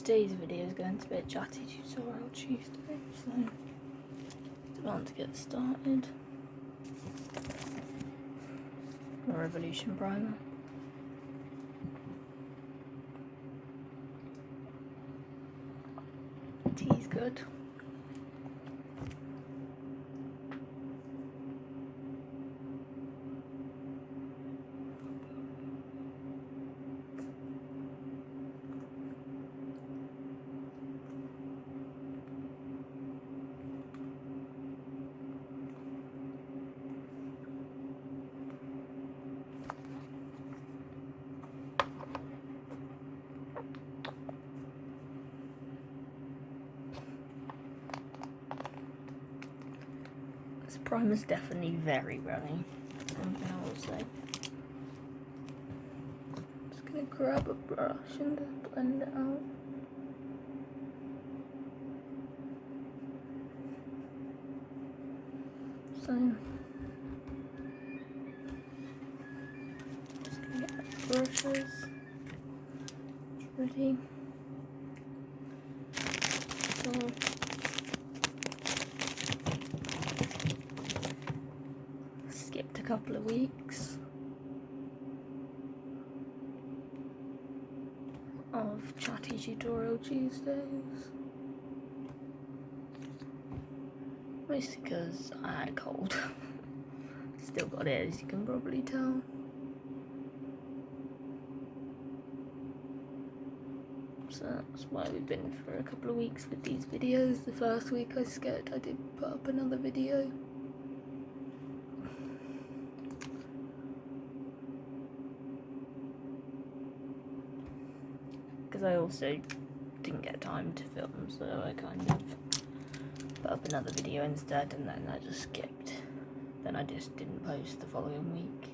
today's video is going to be a chatty tutorial Tuesday, so it's about to get started. A Revolution primer. Tea's good. This primer's definitely very runny, something I will say. Just gonna grab a brush and just blend it out. So, just gonna get the brushes ready. So, skipped a couple of weeks of chatty tutorial Tuesdays, mostly because I had a cold. Still got it, as you can probably tell. So that's why we've been for a couple of weeks with these videos. The first week I skipped, I did put up another video. Because I also didn't get time to film, so I kind of put up another video instead, and then I just skipped. Then I just didn't post the following week,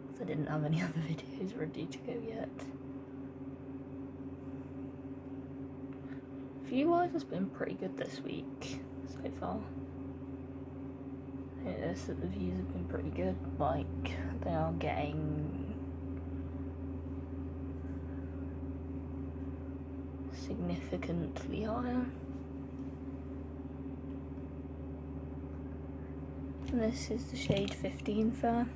because I didn't have any other videos ready to go yet. View-wise, it's been pretty good this week so far. I noticed that the views have been pretty good, like they are getting significantly higher. And this is the shade 15 Fair.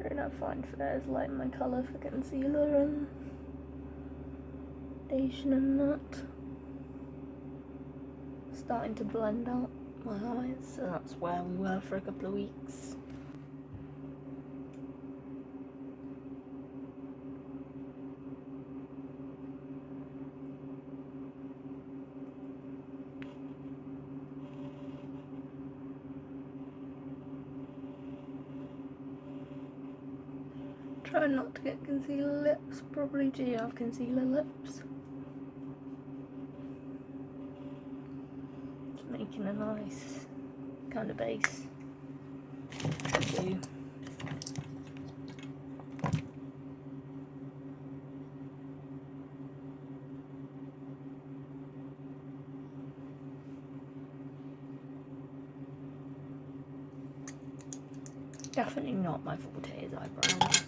Trying to find Fair is like my colour for concealer and foundation and that. Starting to blend out my eyes, so that's where we were for a couple of weeks. Try not to get concealer lips, probably do have concealer lips. Just making a nice kind of base. Definitely not my forte is eyebrows.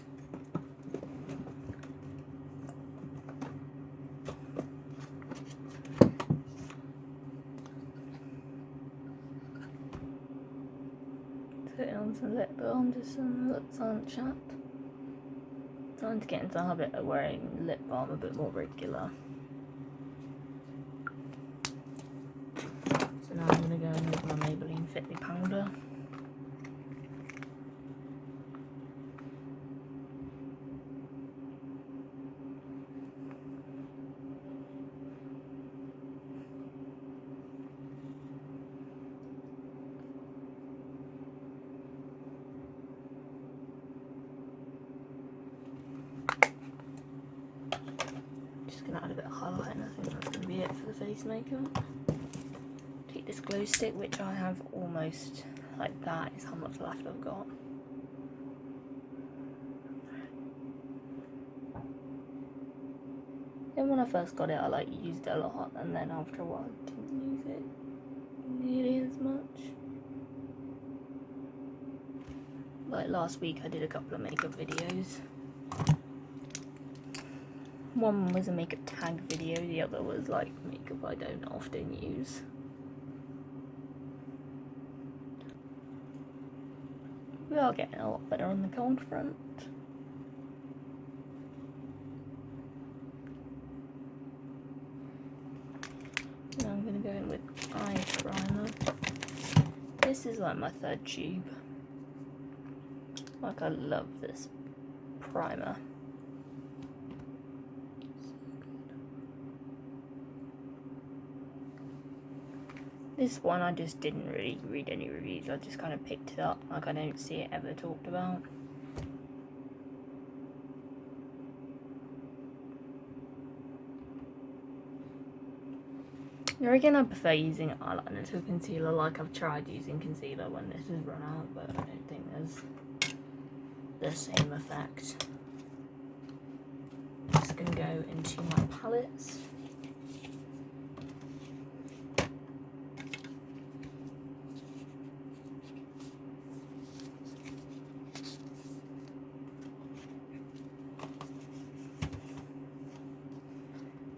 Putting on some lip balm, just some lips aren't chapped. Trying to get into the habit of wearing lip balm a bit more regular. So now I'm going to go in with my Maybelline Fit Me powder. Gonna add a bit of highlight, and I think that's gonna be it for the face makeup. Take this glow stick, which I have almost, like that is how much left I've got. And when I first got it, I used it a lot, and then after a while I didn't use it nearly as much. Like last week I did a couple of makeup videos. One was a makeup tag video, the other was like makeup I don't often use. We are getting a lot better on the cold front. Now I'm going to go in with eye primer. This is like my third tube. Like, I love this primer. This one I just didn't really read any reviews, I just kind of picked it up, like I don't see it ever talked about. Here again, I prefer using eyeliner to concealer. Like, I've tried using concealer when this has run out, but I don't think there's the same effect. Just going to go into my palettes.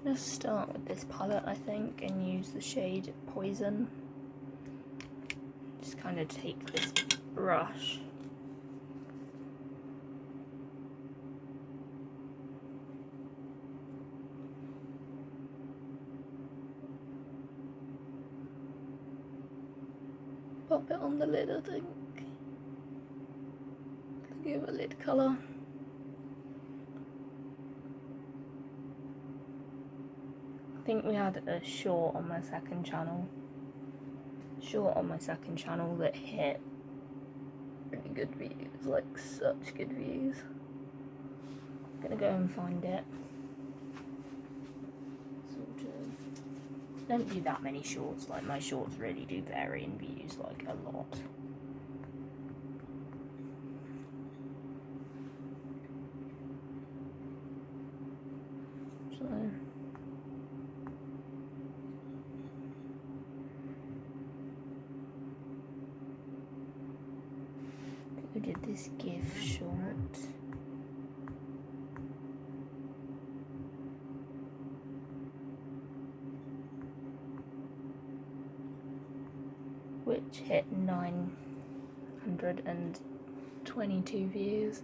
I'm going to start with this palette, I think, and use the shade Poison. Just kind of take this brush pop it on the lid, I think, to give a lid colour. I think we had a short on my second channel. That hit really good views, like such good views. I'm gonna go and find it. Sort of. Don't do that many shorts, like my shorts really do vary in views like a lot. So we did this gift short. Which hit 922 views.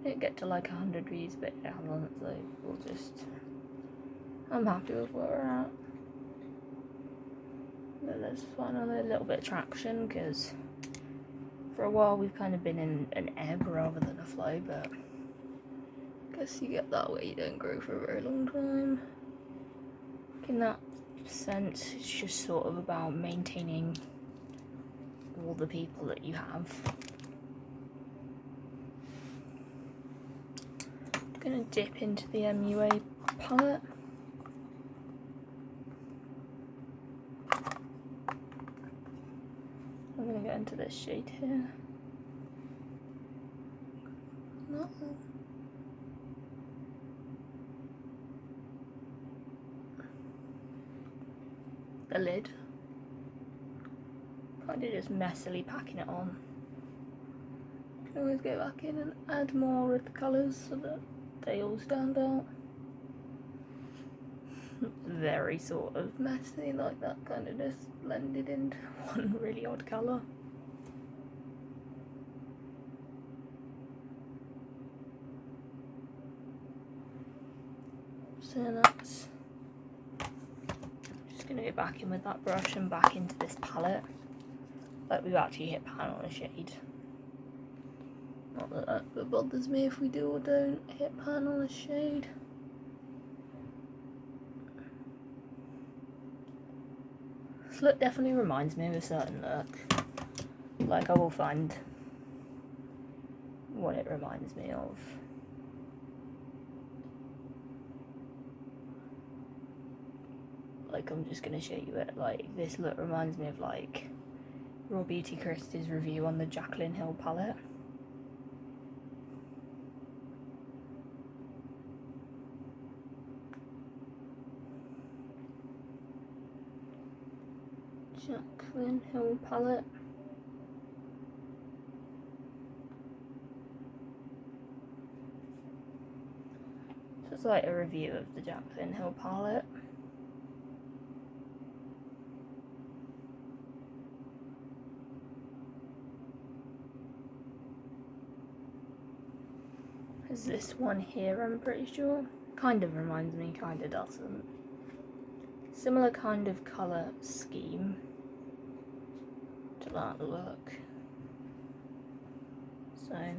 Didn't get to like 100 views, but it hasn't, so we'll just, I'm happy with where we're at. But let's find a little bit of traction, because for a while we've kind of been in an ebb rather than a flow, but I guess you get that way, you don't grow for a very long time. In that sense, it's just sort of about maintaining all the people that you have. I'm gonna dip into the MUA palette. I'm gonna go into this shade here. The lid. Kind of just messily packing it on. You can always go back in and add more with the colours so that they all stand out. Very sort of messy, like that kind of just blended into one really odd colour. So that's, just going to go back in with that brush and back into this palette. Like, we've actually hit pan on a shade. Not that that bothers me if we do or don't hit pan on a shade. This look definitely reminds me of a certain look. Like, I will find what it reminds me of. Like, I'm just gonna show you it. Like, this look reminds me of like Raw Beauty Christie's review on the Jaclyn Hill palette. Jaclyn Hill palette. So it's like a review of the Jaclyn Hill palette. There's this one here, I'm pretty sure. Kind of reminds me, kind of doesn't. Similar kind of colour scheme to that look. So I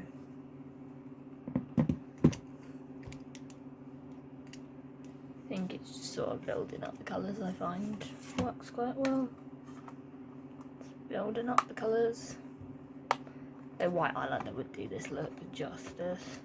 think it's just sort of building up the colours. I find works quite well. It's building up the colours. A white eyeliner would do this look justice.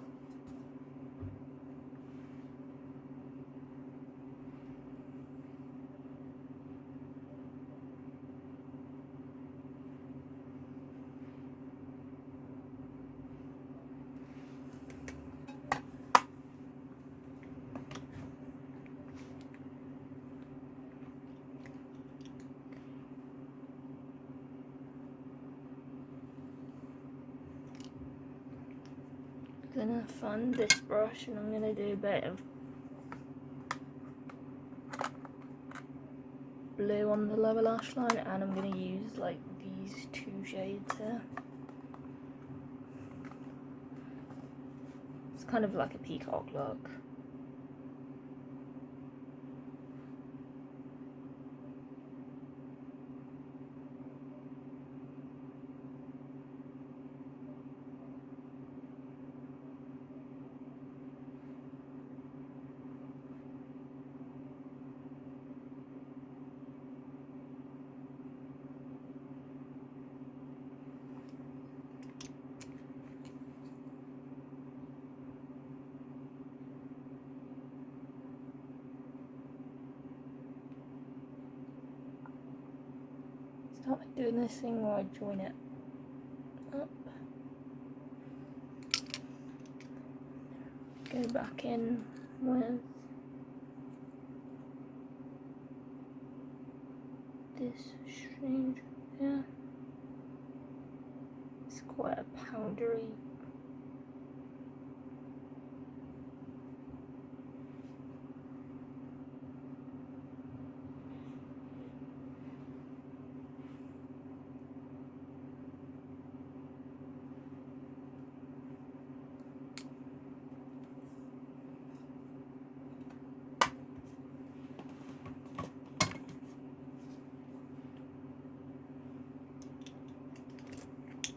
Gonna find this brush and I'm gonna do a bit of blue on the lower lash line, and I'm gonna use like these two shades here. It's kind of like a peacock look. Start doing this thing where I join it up, go back in with this shade here. It's quite a powdery .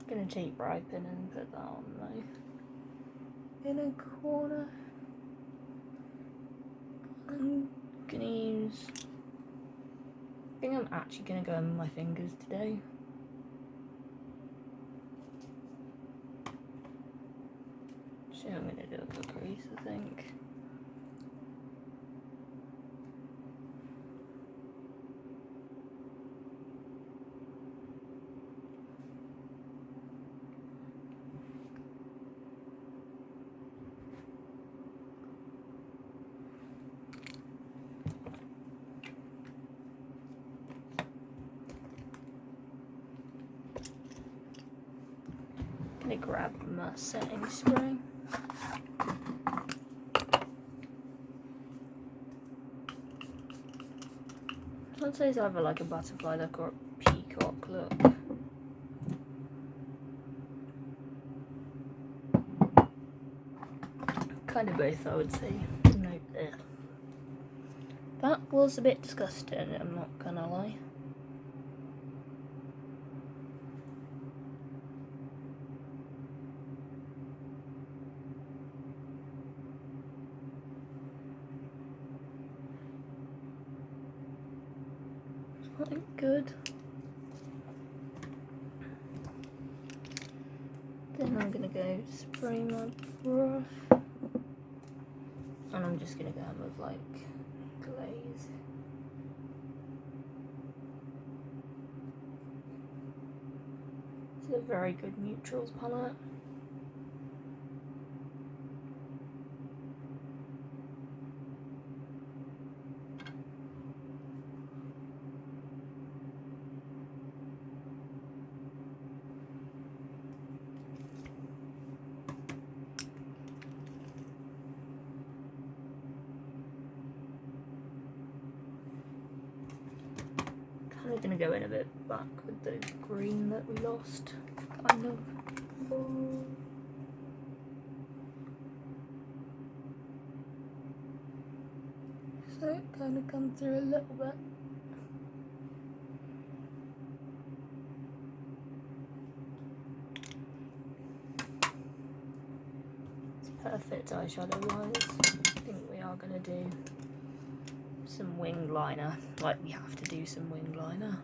I'm gonna take ripen and put that on my inner corner. I'm gonna use, I think I'm actually gonna go on my fingers today. So I'm gonna do a good crease, I think. Gonna grab my setting spray. I'd say it's either like a butterfly look or a peacock look. Kind of both, I would say. Nope, there. That was a bit disgusting, I'm not gonna lie. Quite good. Then I'm gonna go spray my brush, and I'm just gonna go in with like glaze. It's a very good neutrals palette. gonna go in a bit back with the green that we lost, kind of. So it kind of comes through a little bit. It's perfect eyeshadow wise. I think we are gonna do some wing liner, like we have to do some wing liner.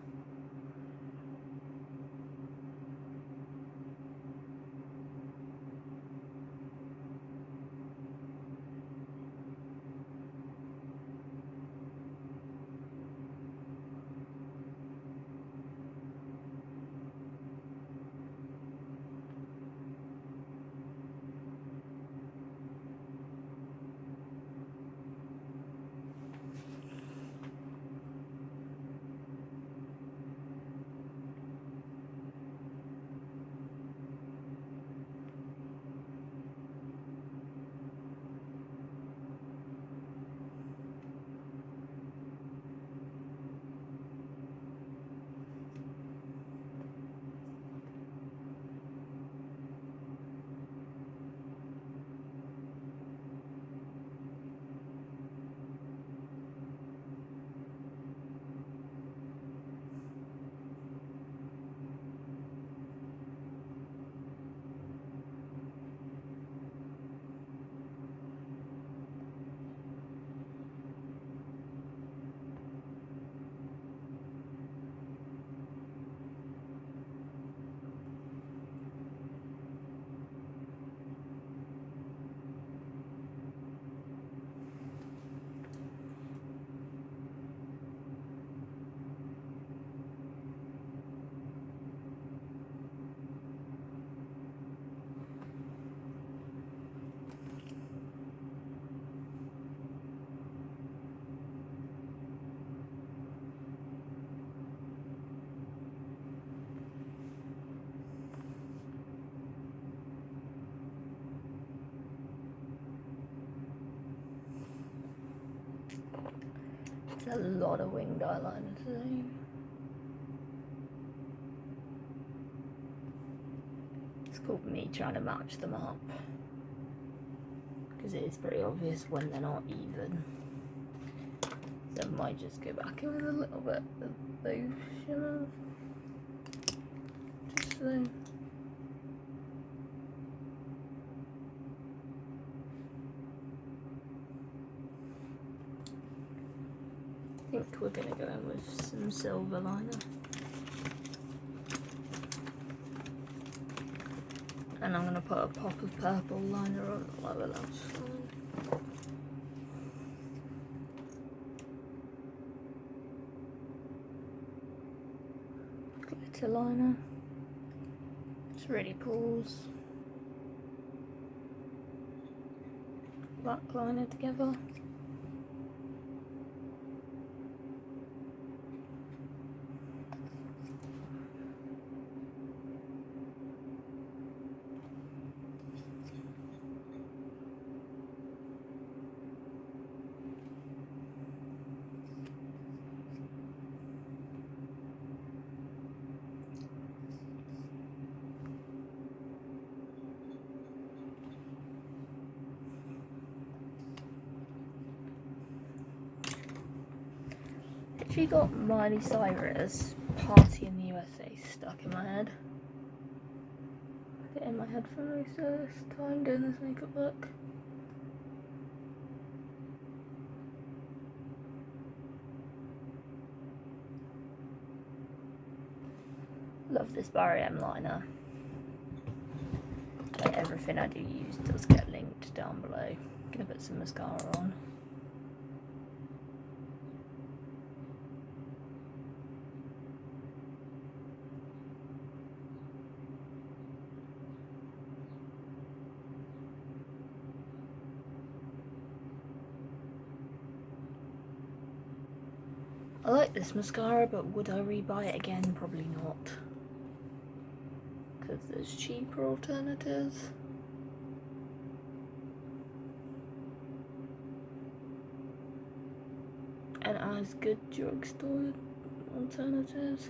It's a lot of winged eyeliner today. It's called me trying to match them up, because it is pretty obvious when they're not even. So I might just go back in with a little bit of those shimmers. Just so. I think we're going to go in with some silver liner. And I'm going to put a pop of purple liner on the lower lash line. Glitter liner. Just really pulls black liner together. She got Miley Cyrus Party in the USA stuck in my head. Had it in my head for most of this time doing this makeup look. Love this Barry M liner. Like everything I do use does get linked down below. I'm gonna put some mascara on. I like this mascara, but would I rebuy it again? Probably not. Because there's cheaper alternatives. And as good drugstore alternatives.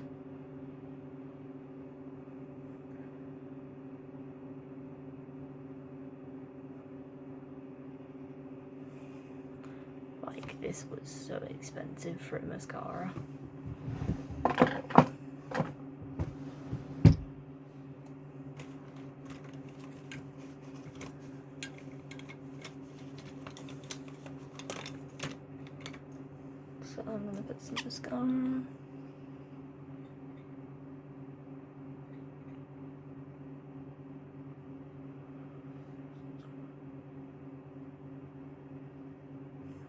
Like, this was so expensive for a mascara. So I'm gonna put some mascara on.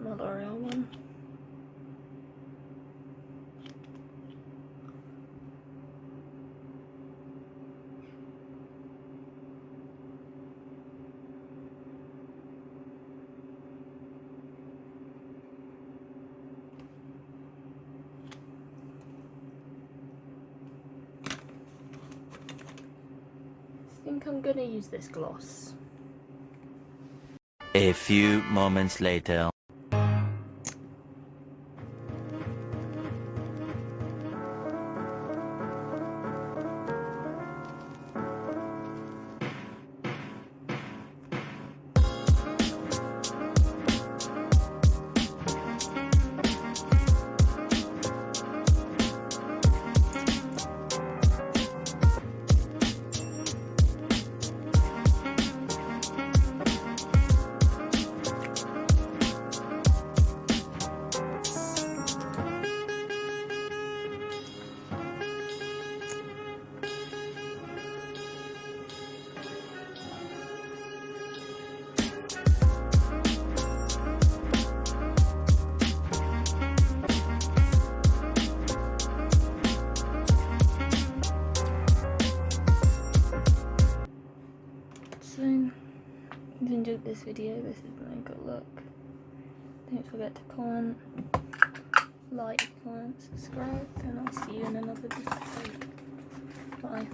My L'Oreal one. I think I'm gonna use this gloss. A few moments later. So, if you enjoyed this video, this is my good look. Don't forget to comment, like, comment, subscribe, and I'll see you in another video. Bye.